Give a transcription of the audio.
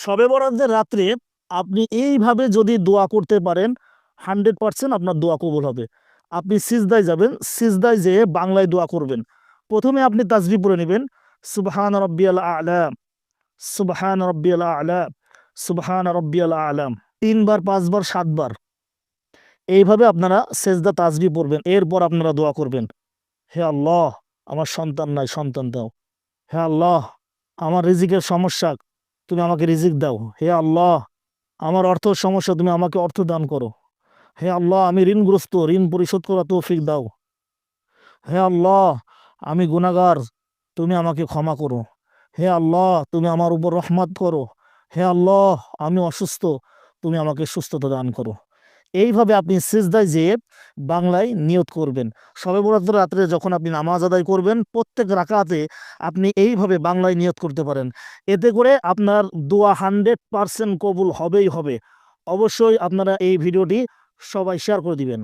শবে বরাতের রাত্রে আপনি এইভাবে যদি দোয়া করতে পারেন 100% আপনার দোয়া কবুল হবে। আপনি সিজদায় যাবেন, সিজদায় যেয়ে বাংলায় দোয়া করবেন। প্রথমে আপনি তাসবিহ পড়ে নেবেন, সুবহান রাব্বিয়াল আ'লা, সুবহান রাব্বিয়াল আ'লা, সুবহান রাব্বিয়াল আ'লা, 3 বার 5 বার 7 বার এইভাবে আপনারা সেজদা তাসবিহ পড়বেন। এরপর আপনারা দোয়া করবেন, হে আল্লাহ, আমার সন্তান নাই, সন্তান দাও। হে আল্লাহ, আমার রিজিকের সমস্যা, তুমি আমাকে রিজিক দাও। হে আল্লাহ, আমার অর্থ সমস্যা, তুমি আমাকে অর্থ দান করো। হে আল্লাহ, আমি ঋণগ্রস্ত, ঋণ পরিশোধ করা তৌফিক দাও। হে আল্লাহ, আমি গুনাহগার, তুমি আমাকে ক্ষমা করো। হে আল্লাহ, তুমি আমার উপর রহমত করো। হে আল্লাহ, আমি অসুস্থ, তুমি আমাকে সুস্থতা দান করো। এইভাবে আপনি সিজদায় যেয়ে বাংলায় নিয়ত করবেন। শবে বরাতের রাত্রে যখন আপনি নামাজ আদায় করবেন, প্রত্যেক রাকাতে আপনি এইভাবে বাংলায় নিয়ত করতে পারেন। এতে করে আপনার দোয়া 100% কবুল হবেই হবে। অবশ্যই আপনারা এই ভিডিওটি সবাই শেয়ার করে দিবেন।